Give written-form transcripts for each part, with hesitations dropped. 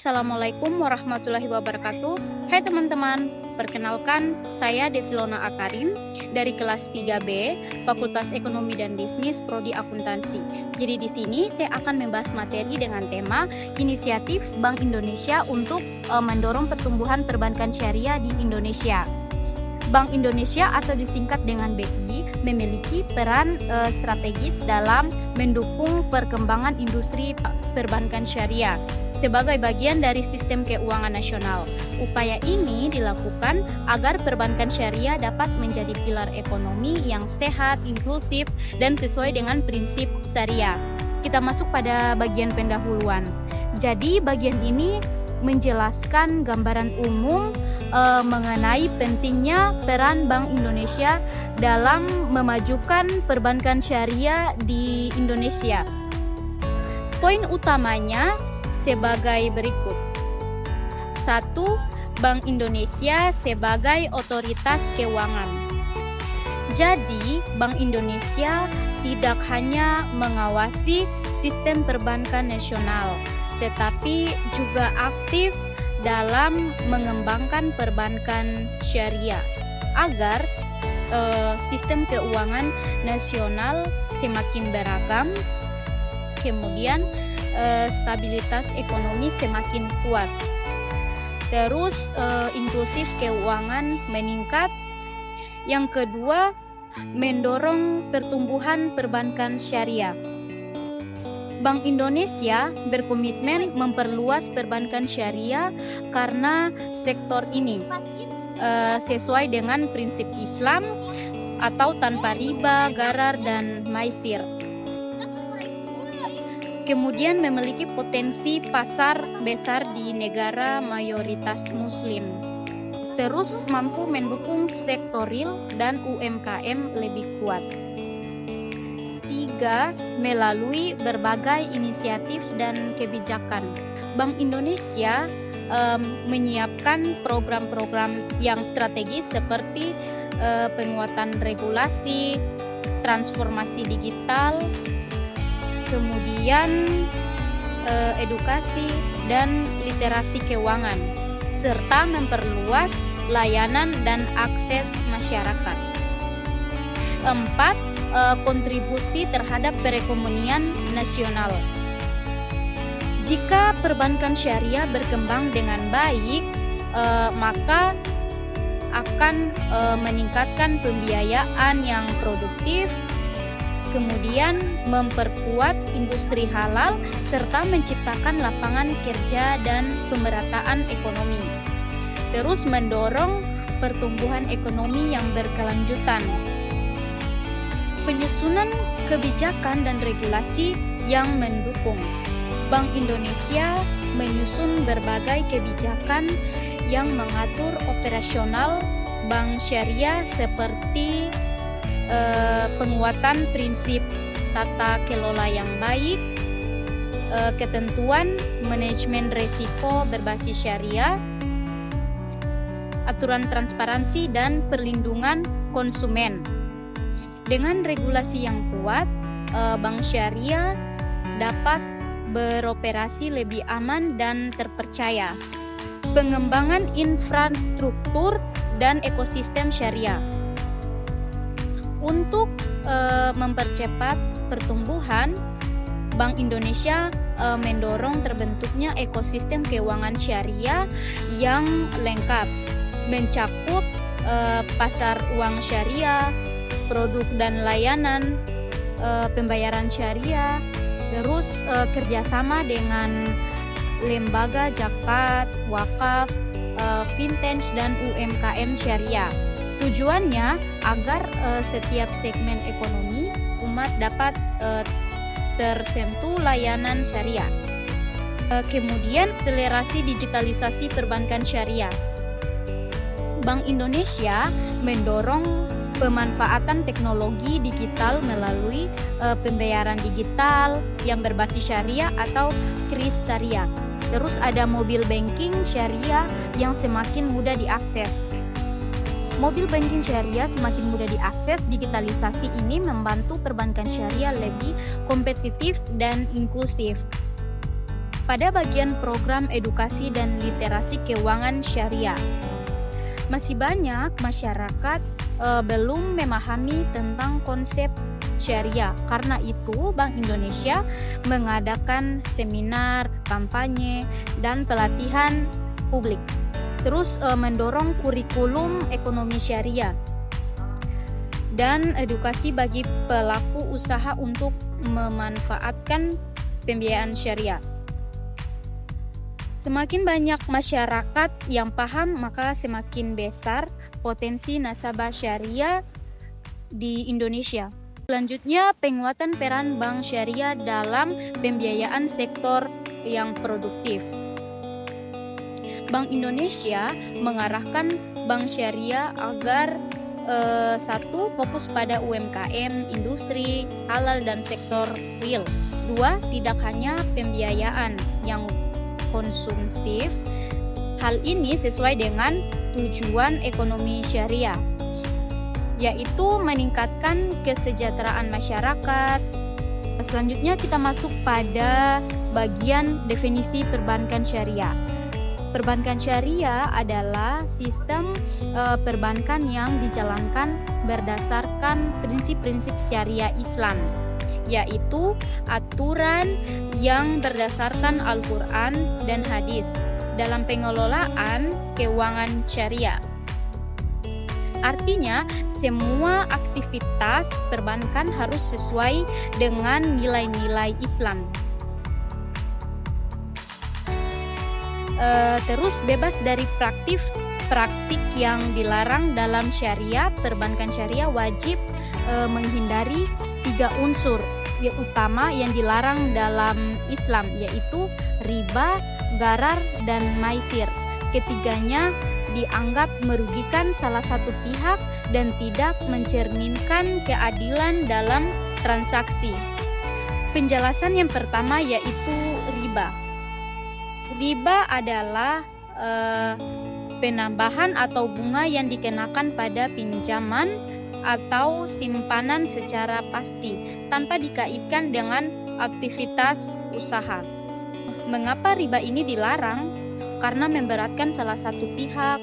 Assalamualaikum warahmatullahi wabarakatuh. Hai teman-teman, perkenalkan saya Devilona Akarim dari kelas 3B, Fakultas Ekonomi dan Bisnis Prodi Akuntansi. Jadi di sini saya akan membahas materi dengan tema inisiatif Bank Indonesia untuk mendorong pertumbuhan perbankan syariah di Indonesia. Bank Indonesia atau disingkat dengan BI memiliki peran strategis dalam mendukung perkembangan industri perbankan syariah sebagai bagian dari sistem keuangan nasional. Upaya ini dilakukan agar perbankan syariah dapat menjadi pilar ekonomi yang sehat, inklusif, dan sesuai dengan prinsip syariah. Kita masuk pada bagian pendahuluan. Jadi bagian ini menjelaskan gambaran umum mengenai pentingnya peran Bank Indonesia dalam memajukan perbankan syariah di Indonesia. Poin utamanya sebagai berikut. 1. Bank Indonesia sebagai otoritas keuangan. Jadi, Bank Indonesia tidak hanya mengawasi sistem perbankan nasional, tetapi juga aktif dalam mengembangkan perbankan syariah agar sistem keuangan nasional semakin beragam, kemudian stabilitas ekonomi semakin kuat. Terus inklusif keuangan meningkat. Yang kedua, mendorong pertumbuhan perbankan syariah. Bank Indonesia berkomitmen memperluas perbankan syariah karena sektor ini sesuai dengan prinsip Islam atau tanpa riba, gharar, dan maisir. Kemudian memiliki potensi pasar besar di negara mayoritas muslim. Terus mampu mendukung sektor real dan UMKM lebih kuat. 3. Melalui berbagai inisiatif dan kebijakan. Bank Indonesia menyiapkan program-program yang strategis seperti penguatan regulasi, transformasi digital, kemudian edukasi dan literasi keuangan, serta memperluas layanan dan akses masyarakat. 4. Kontribusi terhadap perekonomian nasional. Jika perbankan syariah berkembang dengan baik, maka akan meningkatkan pembiayaan yang produktif, kemudian memperkuat industri halal, serta menciptakan lapangan kerja dan pemerataan ekonomi. Terus mendorong pertumbuhan ekonomi yang berkelanjutan. Penyusunan kebijakan dan regulasi yang mendukung. Bank Indonesia menyusun berbagai kebijakan yang mengatur operasional bank syariah seperti penguatan prinsip tata kelola yang baik, ketentuan manajemen risiko berbasis syariah, aturan transparansi dan perlindungan konsumen. Dengan regulasi yang kuat, bank syariah dapat beroperasi lebih aman dan terpercaya. Pengembangan infrastruktur dan ekosistem syariah. Untuk mempercepat pertumbuhan, Bank Indonesia mendorong terbentuknya ekosistem keuangan syariah yang lengkap, mencakup pasar uang syariah, produk dan layanan pembayaran syariah, terus kerjasama dengan lembaga zakat, wakaf, fintech dan UMKM syariah. Tujuannya agar setiap segmen ekonomi umat dapat tersentuh layanan syariah. Kemudian akselerasi digitalisasi perbankan syariah. Bank Indonesia mendorong pemanfaatan teknologi digital melalui pembayaran digital yang berbasis syariah atau kris syariah. Terus ada mobile banking syariah yang semakin mudah diakses. Mobil banking syariah semakin mudah diakses. Digitalisasi ini membantu perbankan syariah lebih kompetitif dan inklusif. Pada bagian program edukasi dan literasi keuangan syariah, masih banyak masyarakat belum memahami tentang konsep syariah. Karena itu, Bank Indonesia mengadakan seminar, kampanye, dan pelatihan publik. Terus mendorong kurikulum ekonomi syariah dan edukasi bagi pelaku usaha untuk memanfaatkan pembiayaan syariah. Semakin banyak masyarakat yang paham, maka semakin besar potensi nasabah syariah di Indonesia. Selanjutnya, penguatan peran bank syariah dalam pembiayaan sektor yang produktif. Bank Indonesia mengarahkan bank syariah agar satu, fokus pada UMKM, industri, halal, dan sektor real. Dua, tidak hanya pembiayaan yang konsumsif. Hal ini sesuai dengan tujuan ekonomi syariah, yaitu meningkatkan kesejahteraan masyarakat. Selanjutnya kita masuk pada bagian definisi perbankan syariah. Perbankan syariah adalah sistem perbankan yang dijalankan berdasarkan prinsip-prinsip syariah Islam, yaitu aturan yang berdasarkan Al-Quran dan hadis dalam pengelolaan keuangan syariah. Artinya, semua aktivitas perbankan harus sesuai dengan nilai-nilai Islam. Terus bebas dari praktik yang dilarang dalam syariah. Perbankan syariah wajib menghindari 3 unsur yang utama yang dilarang dalam Islam, yaitu riba, gharar, dan maisir. Ketiganya dianggap merugikan salah satu pihak dan tidak mencerminkan keadilan dalam transaksi. Penjelasan yang pertama yaitu riba. Riba adalah penambahan atau bunga yang dikenakan pada pinjaman atau simpanan secara pasti tanpa dikaitkan dengan aktivitas usaha. Mengapa riba ini dilarang? Karena memberatkan salah satu pihak.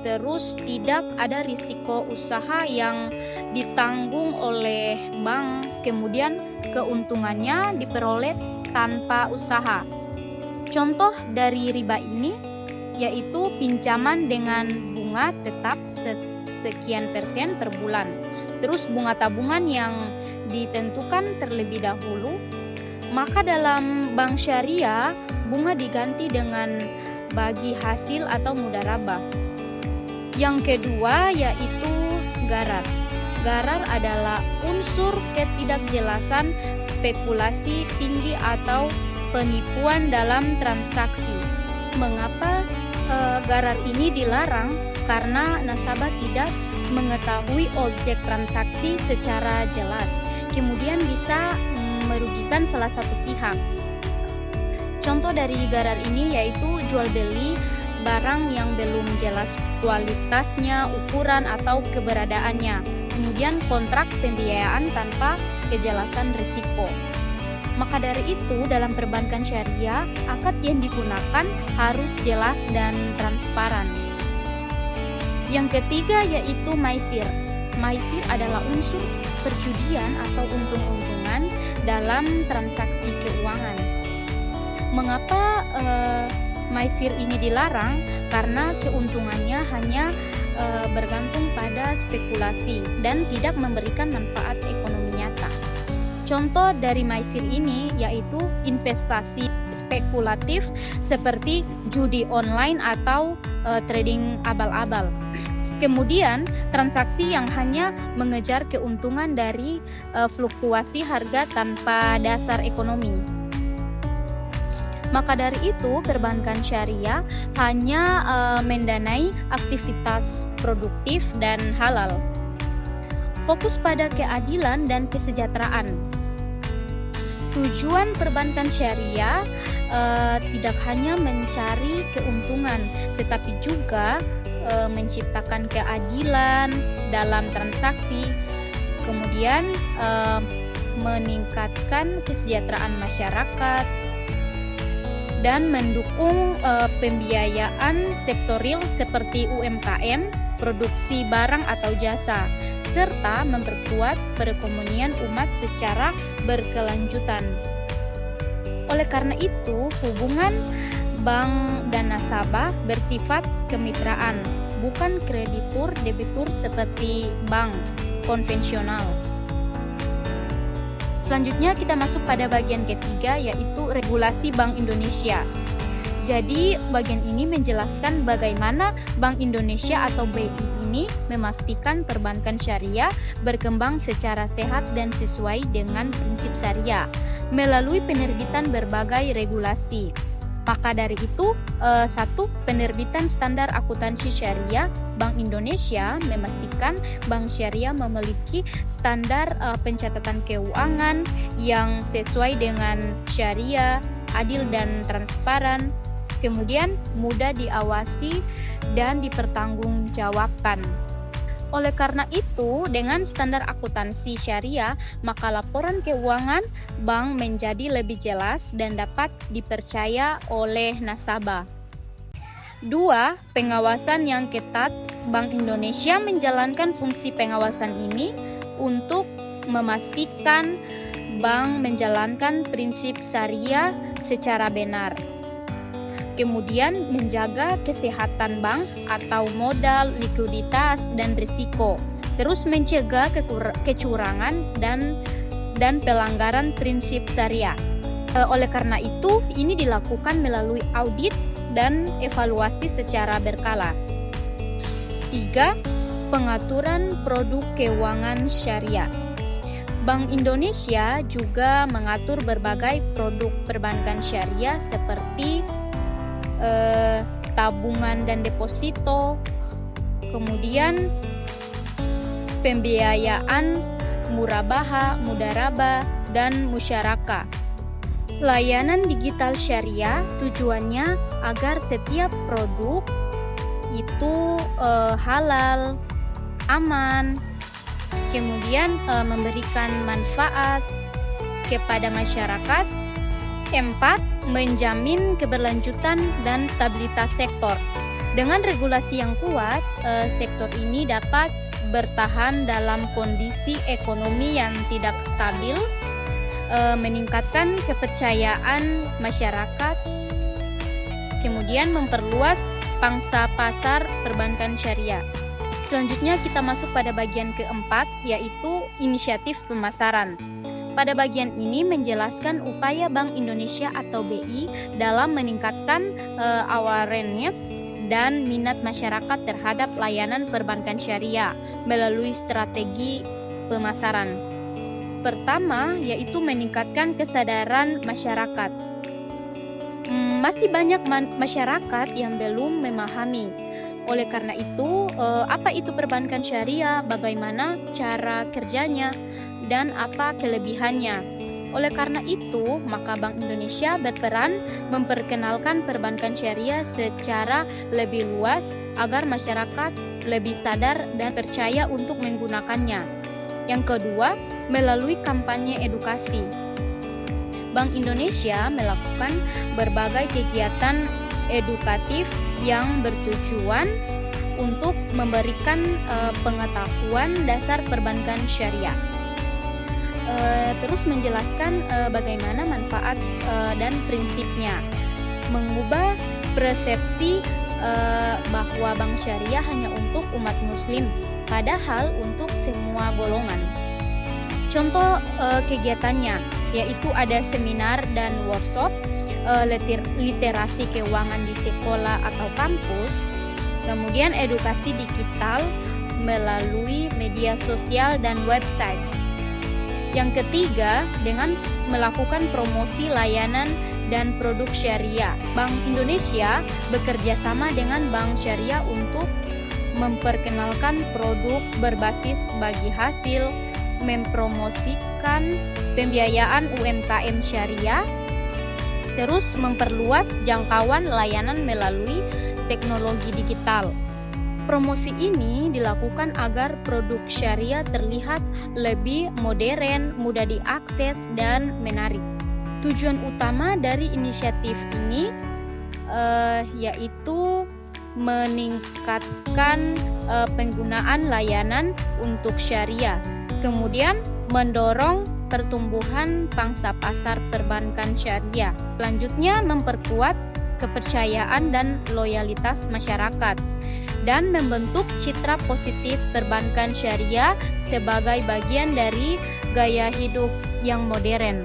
Terus tidak ada risiko usaha yang ditanggung oleh bank, kemudian keuntungannya diperoleh tanpa usaha. Contoh dari riba ini yaitu pinjaman dengan bunga tetap sekian persen per bulan. Terus bunga tabungan yang ditentukan terlebih dahulu. Maka dalam bank syariah, bunga diganti dengan bagi hasil atau mudharabah. Yang kedua yaitu gharar. Gharar adalah unsur ketidakjelasan, spekulasi tinggi atau penipuan dalam transaksi. Mengapa gharar ini dilarang? Karena nasabah tidak mengetahui objek transaksi secara jelas, kemudian bisa merugikan salah satu pihak. Contoh dari gharar ini yaitu jual beli barang yang belum jelas kualitasnya, ukuran atau keberadaannya, kemudian kontrak pembiayaan tanpa kejelasan risiko. Maka dari itu, dalam perbankan syariah, akad yang digunakan harus jelas dan transparan. Yang ketiga yaitu maisir. Maisir adalah unsur perjudian atau untung-untungan dalam transaksi keuangan. Mengapa maisir ini dilarang? Karena keuntungannya hanya bergantung pada spekulasi dan tidak memberikan manfaat ekonomi nyata. Contoh dari maisir ini yaitu investasi spekulatif seperti judi online atau trading abal-abal. Kemudian transaksi yang hanya mengejar keuntungan dari fluktuasi harga tanpa dasar ekonomi. Maka dari itu perbankan syariah hanya mendanai aktivitas produktif dan halal. Fokus pada keadilan dan kesejahteraan. Tujuan perbankan syariah tidak hanya mencari keuntungan, tetapi juga menciptakan keadilan dalam transaksi, kemudian meningkatkan kesejahteraan masyarakat, dan mendukung pembiayaan sektor real seperti UMKM, produksi barang atau jasa, serta memperkuat perekonomian umat secara berkelanjutan. Oleh karena itu, hubungan bank dan nasabah bersifat kemitraan, bukan kreditur-debitur seperti bank konvensional. Selanjutnya kita masuk pada bagian ketiga, yaitu regulasi Bank Indonesia. Jadi bagian ini menjelaskan bagaimana Bank Indonesia atau BI ini memastikan perbankan syariah berkembang secara sehat dan sesuai dengan prinsip syariah melalui penerbitan berbagai regulasi. Maka dari itu, satu, penerbitan standar akuntansi syariah. Bank Indonesia memastikan bank syariah memiliki standar pencatatan keuangan yang sesuai dengan syariah, adil dan transparan, kemudian mudah diawasi dan dipertanggungjawabkan. Oleh karena itu, dengan standar akuntansi syariah, maka laporan keuangan bank menjadi lebih jelas dan dapat dipercaya oleh nasabah. 2. Pengawasan yang ketat. Bank Indonesia menjalankan fungsi pengawasan ini untuk memastikan bank menjalankan prinsip syariah secara benar. Kemudian menjaga kesehatan bank atau modal, likuiditas, dan risiko. Terus mencegah kecurangan dan pelanggaran prinsip syariah. Oleh karena itu, ini dilakukan melalui audit dan evaluasi secara berkala. 3. Pengaturan produk keuangan syariah. Bank Indonesia juga mengatur berbagai produk perbankan syariah seperti tabungan dan deposito, kemudian pembiayaan murabahah, mudarabah, dan musyarakah. Layanan digital syariah tujuannya agar setiap produk itu halal, aman, kemudian memberikan manfaat kepada masyarakat. 4. Menjamin keberlanjutan dan stabilitas sektor. Dengan regulasi yang kuat, sektor ini dapat bertahan dalam kondisi ekonomi yang tidak stabil, meningkatkan kepercayaan masyarakat, kemudian memperluas pangsa pasar perbankan syariah. Selanjutnya kita masuk pada bagian keempat, yaitu inisiatif pemasaran. Pada bagian ini menjelaskan upaya Bank Indonesia atau BI dalam meningkatkan awareness dan minat masyarakat terhadap layanan perbankan syariah melalui strategi pemasaran. Pertama, yaitu meningkatkan kesadaran masyarakat. Masih banyak masyarakat yang belum memahami. Oleh karena itu, apa itu perbankan syariah, bagaimana cara kerjanya, dan apa kelebihannya. Oleh karena itu, maka Bank Indonesia berperan memperkenalkan perbankan syariah secara lebih luas agar masyarakat lebih sadar dan percaya untuk menggunakannya. Yang kedua, melalui kampanye edukasi. Bank Indonesia melakukan berbagai kegiatan edukatif yang bertujuan untuk memberikan pengetahuan dasar perbankan syariah. Terus menjelaskan bagaimana manfaat dan prinsipnya, mengubah persepsi bahwa bank syariah hanya untuk umat muslim, padahal untuk semua golongan. Contoh kegiatannya yaitu ada seminar dan workshop, literasi keuangan di sekolah atau kampus, kemudian edukasi digital melalui media sosial dan website. Yang ketiga, dengan melakukan promosi layanan dan produk syariah. Bank Indonesia bekerja sama dengan bank syariah untuk memperkenalkan produk berbasis bagi hasil, mempromosikan pembiayaan UMKM syariah, terus memperluas jangkauan layanan melalui teknologi digital. Promosi ini dilakukan agar produk syariah terlihat lebih modern, mudah diakses, dan menarik. Tujuan utama dari inisiatif ini yaitu meningkatkan penggunaan layanan untuk syariah, kemudian mendorong pertumbuhan pangsa pasar perbankan syariah. Selanjutnya, memperkuat kepercayaan dan loyalitas masyarakat dan membentuk citra positif perbankan syariah sebagai bagian dari gaya hidup yang modern.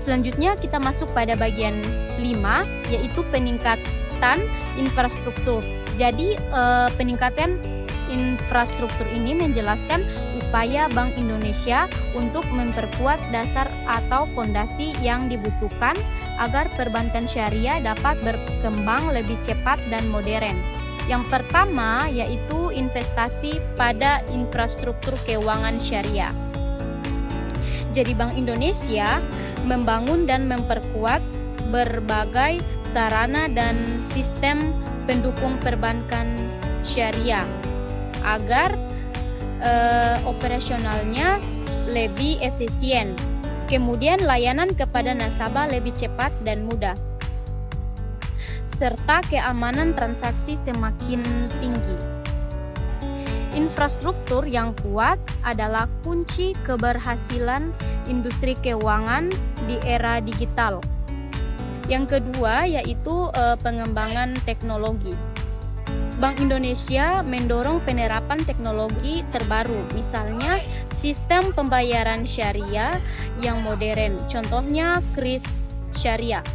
Selanjutnya kita masuk pada bagian 5, yaitu peningkatan infrastruktur. Jadi peningkatan infrastruktur ini menjelaskan upaya Bank Indonesia untuk memperkuat dasar atau fondasi yang dibutuhkan agar perbankan syariah dapat berkembang lebih cepat dan modern. Yang pertama yaitu investasi pada infrastruktur keuangan syariah. Jadi Bank Indonesia membangun dan memperkuat berbagai sarana dan sistem pendukung perbankan syariah agar operasionalnya lebih efisien. Kemudian layanan kepada nasabah lebih cepat dan mudah, serta keamanan transaksi semakin tinggi. Infrastruktur yang kuat adalah kunci keberhasilan industri keuangan di era digital. Yang kedua yaitu pengembangan teknologi. Bank Indonesia mendorong penerapan teknologi terbaru, misalnya sistem pembayaran syariah yang modern, contohnya kris syariah.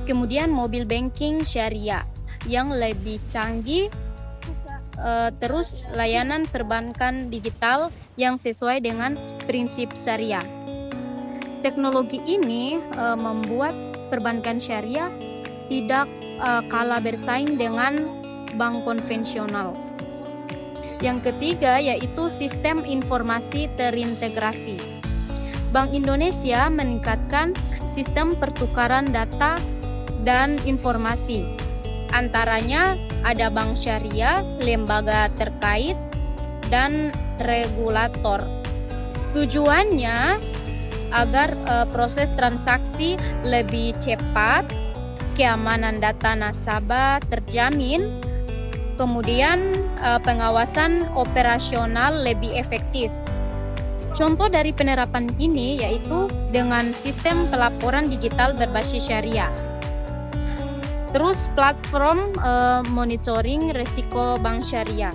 Kemudian mobile banking syariah yang lebih canggih, terus layanan perbankan digital yang sesuai dengan prinsip syariah. Teknologi ini membuat perbankan syariah tidak kalah bersaing dengan bank konvensional. Yang ketiga yaitu sistem informasi terintegrasi. Bank Indonesia meningkatkan sistem pertukaran data dan informasi. Antaranya ada bank syariah, lembaga terkait, dan regulator. Tujuannya agar proses transaksi lebih cepat, keamanan data nasabah terjamin, kemudian pengawasan operasional lebih efektif. Contoh dari penerapan ini yaitu dengan sistem pelaporan digital berbasis syariah. Terus platform monitoring risiko bank syariah.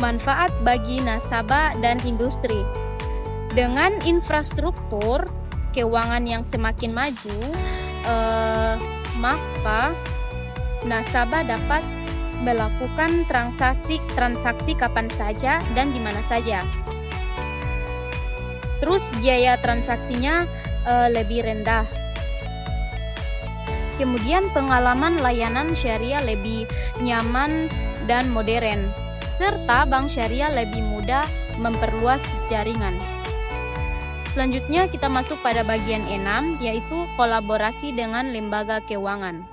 Manfaat bagi nasabah dan industri. Dengan infrastruktur keuangan yang semakin maju, maka nasabah dapat melakukan transaksi kapan saja dan di mana saja. Terus biaya transaksinya lebih rendah. Kemudian pengalaman layanan syariah lebih nyaman dan modern, serta bank syariah lebih mudah memperluas jaringan. Selanjutnya kita masuk pada bagian 6, yaitu kolaborasi dengan lembaga keuangan.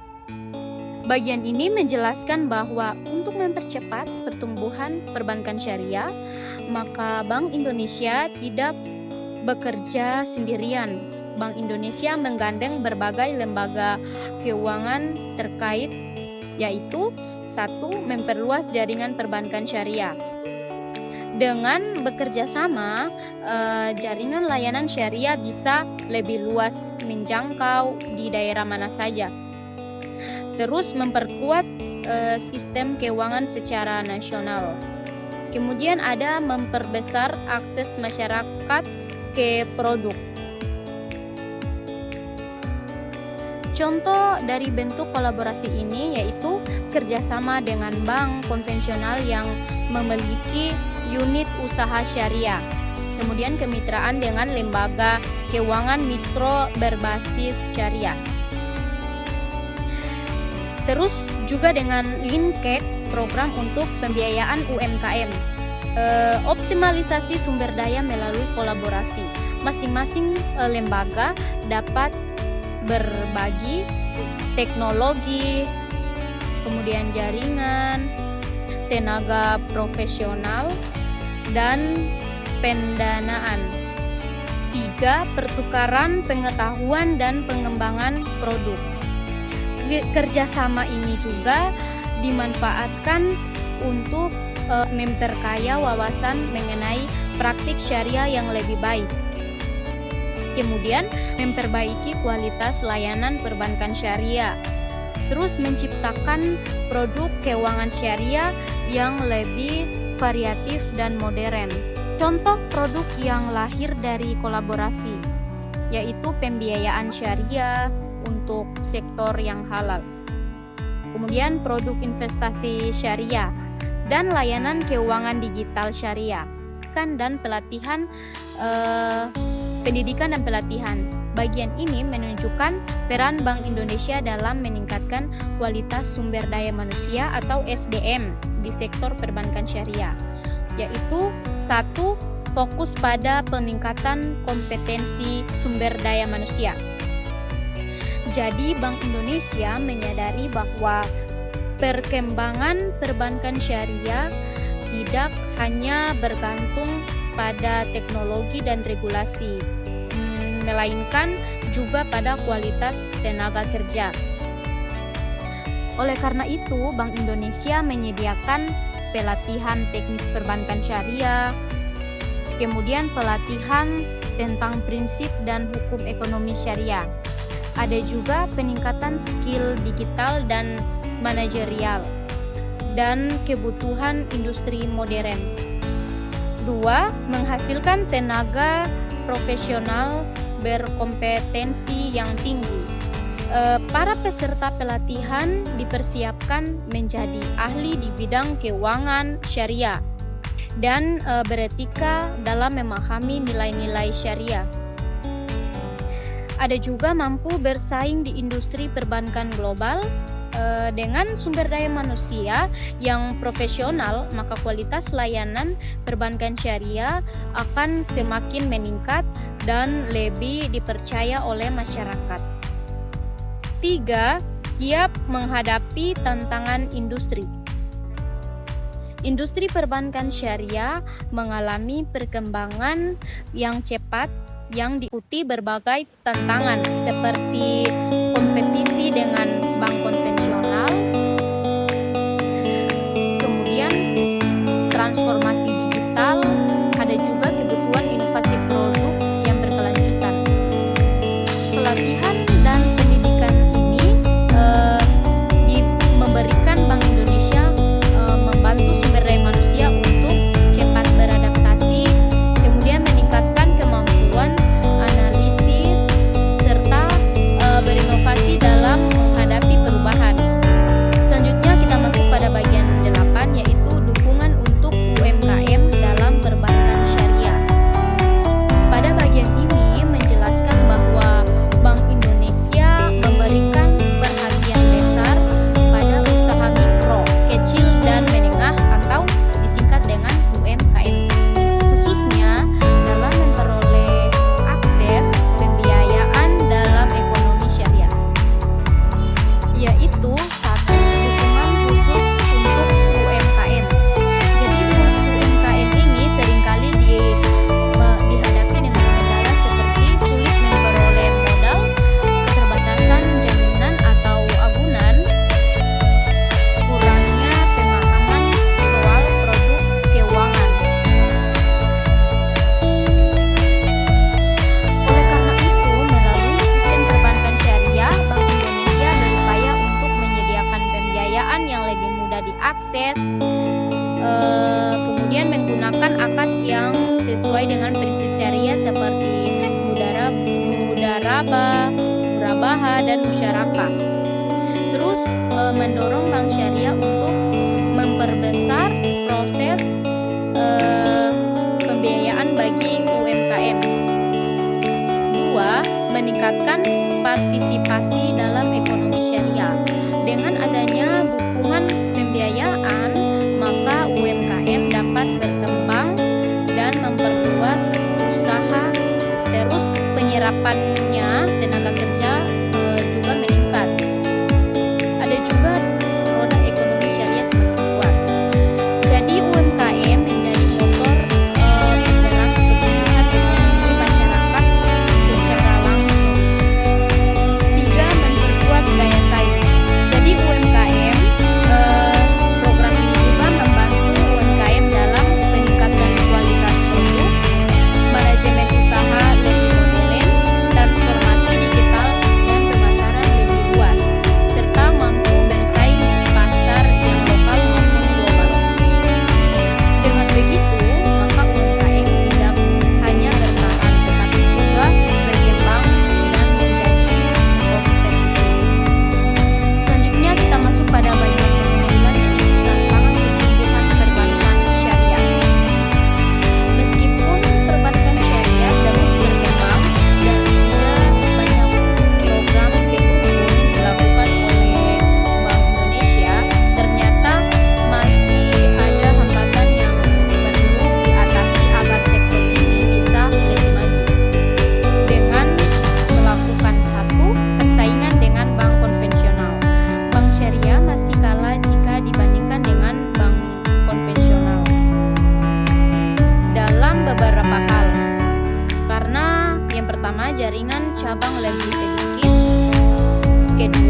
Bagian ini menjelaskan bahwa untuk mempercepat pertumbuhan perbankan syariah, maka Bank Indonesia tidak bekerja sendirian. Bank Indonesia menggandeng berbagai lembaga keuangan terkait, yaitu 1. Memperluas jaringan perbankan syariah. Dengan bekerja sama, jaringan layanan syariah bisa lebih luas menjangkau di daerah mana saja. Terus memperkuat sistem keuangan secara nasional. Kemudian ada memperbesar akses masyarakat ke produk. Contoh dari bentuk kolaborasi ini yaitu kerjasama dengan bank konvensional yang memiliki unit usaha syariah. Kemudian kemitraan dengan lembaga keuangan mikro berbasis syariah. Terus juga dengan linked program untuk pembiayaan UMKM. Optimalisasi sumber daya melalui kolaborasi. Masing-masing lembaga dapat berbagi teknologi, kemudian jaringan, tenaga profesional, dan pendanaan. Tiga, pertukaran pengetahuan dan pengembangan produk. Kerjasama ini juga dimanfaatkan untuk memperkaya wawasan mengenai praktik syariah yang lebih baik. Kemudian, memperbaiki kualitas layanan perbankan syariah. Terus menciptakan produk keuangan syariah yang lebih variatif dan modern. Contoh produk yang lahir dari kolaborasi, yaitu pembiayaan syariah untuk sektor yang halal. Kemudian produk investasi syariah dan layanan keuangan digital syariah, dan pelatihan, pendidikan dan pelatihan. Bagian ini menunjukkan peran Bank Indonesia dalam meningkatkan kualitas sumber daya manusia atau SDM di sektor perbankan syariah, yaitu 1. Fokus pada peningkatan kompetensi sumber daya manusia. Jadi Bank Indonesia menyadari bahwa perkembangan perbankan syariah tidak hanya bergantung pada teknologi dan regulasi, melainkan juga pada kualitas tenaga kerja. Oleh karena itu, Bank Indonesia menyediakan pelatihan teknis perbankan syariah, kemudian pelatihan tentang prinsip dan hukum ekonomi syariah. Ada juga peningkatan skill digital dan manajerial dan kebutuhan industri modern. 2. Menghasilkan tenaga profesional berkompetensi yang tinggi. Para peserta pelatihan dipersiapkan menjadi ahli di bidang keuangan syariah dan beretika dalam memahami nilai-nilai syariah. Ada juga mampu bersaing di industri perbankan global. Dengan sumber daya manusia yang profesional, maka kualitas layanan perbankan syariah akan semakin meningkat dan lebih dipercaya oleh masyarakat. 3. Siap menghadapi tantangan industri. Industri perbankan syariah mengalami perkembangan yang cepat yang diikuti berbagai tantangan seperti kompetisi dengan bank konvensional, kemudian transformasi digital, ada juga kebutuhan inovasi produk yang berkelanjutan. Pelatihan dan pendidikan ini memberikan Bank Indonesia membantu sumber daya manusia untuk cepat beradaptasi, kemudian meningkatkan kemampuan analisis serta berinovasi dalam menghadapi perubahan. Selanjutnya kita masuk pada bagian 8, yaitu dukungan untuk UMKM dalam perbankan syariah. Pada bagian ini menjelaskan bahwa Bank Indonesia memberikan perhatian besar pada usaha mikro, kecil, dan menengah atau disingkat dengan UMKM, khususnya dalam memperoleh akses pembiayaan dalam ekonomi syariah, yaitu 1. Dukungan khusus untuk UMKM. Jadi UMKM ini seringkali dihadapi dengan kendala seperti sulit memperoleh modal, keterbatasan jaminan atau agunan, kurangnya pemahaman soal produk keuangan. Oleh karena itu, melalui sistem perbankan syariah, Bank Indonesia berupaya untuk menyediakan pembiayaan yang lebih mudah diakses, kemudian menggunakan akad yang sesuai dengan prinsip syariah seperti mudarabah, murabaha, dan musyarakah. Terus mendorong bank syariah untuk memperbesar proses pembiayaan bagi UMKM. 2. Meningkatkan partisipasi dalam ekonomi syariah. Dengan adanya dukungan pembiayaan, maka UMKM dapat berkembang dan memperluas usaha. Terus penyerapannya tenaga kerja juga meningkat. Ada juga roda ekonomi syariah semakin kuat. Jadi UMKM menjadi motor penggerak pertumbuhan ekonomi masyarakat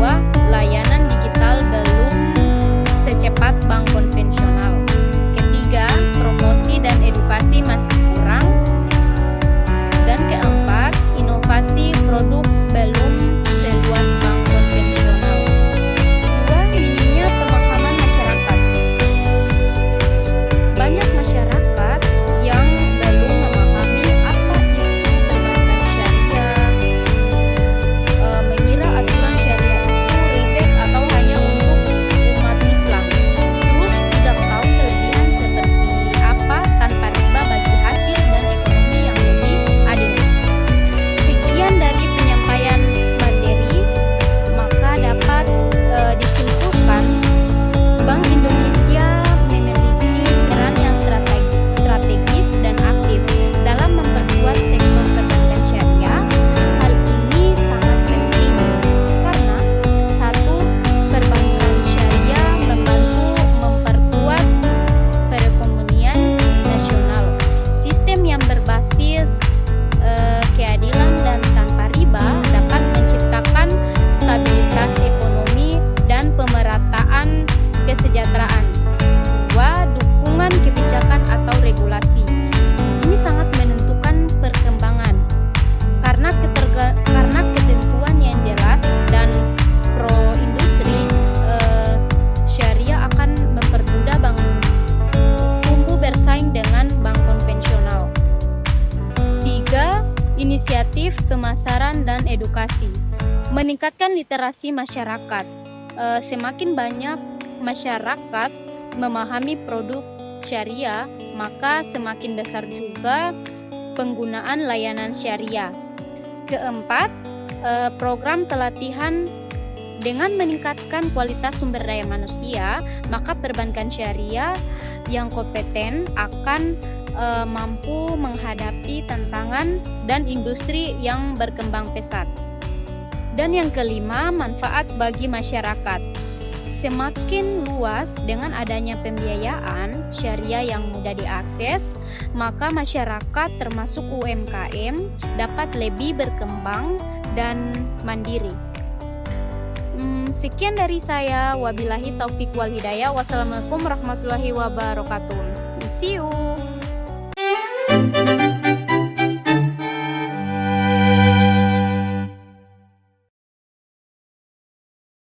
kedua, layanan digital belum secepat bank konvensional. Ketiga, promosi dan edukasi masih kurang. Dan keempat, inovasi produk belum seluas bank konvensional. Dua, minimnya pemahaman masyarakat. Banyak masyarakat yang belum memahami apa itu perbankan syariah, mengira aturan syariah itu ribet atau hanya untuk umat Islam. Terus tidak tahu kelebihan seperti apa tanpa riba bagi hasil dan ekonomi yang lebih adil. Sekian dari penyampaian materi, maka dapat disimpulkan Bank Indonesia memiliki peran yang strategis dan aktif dalam memperkuat sektor perbankan syariah. Hal ini sangat penting karena satu, perbankan syariah membantu memperkuat perekonomian nasional. Sistem yang berbasis keadilan dan tanpa riba dapat menciptakan stabilitas ekonomi dan pemerataan kesejahteraan. Dua, dukungan kebijakan atau regulasi. Ini sangat menentukan perkembangan karena ketentuan yang jelas dan pro industri syariah akan mempermudah bank tumbuh bersaing dengan bank konvensional. Tiga, inisiatif pemasaran dan edukasi. Meningkatkan literasi masyarakat. Semakin banyak masyarakat memahami produk syariah, maka semakin besar juga penggunaan layanan syariah. Keempat, program pelatihan. Dengan meningkatkan kualitas sumber daya manusia, maka perbankan syariah yang kompeten akan mampu menghadapi tantangan dan industri yang berkembang pesat. Dan yang kelima, manfaat bagi masyarakat. Semakin luas dengan adanya pembiayaan syariah yang mudah diakses, maka masyarakat termasuk UMKM dapat lebih berkembang dan mandiri. Sekian dari saya. Wabillahi taufik wal hidayah. Wassalamualaikum warahmatullahi wabarakatuh. See you.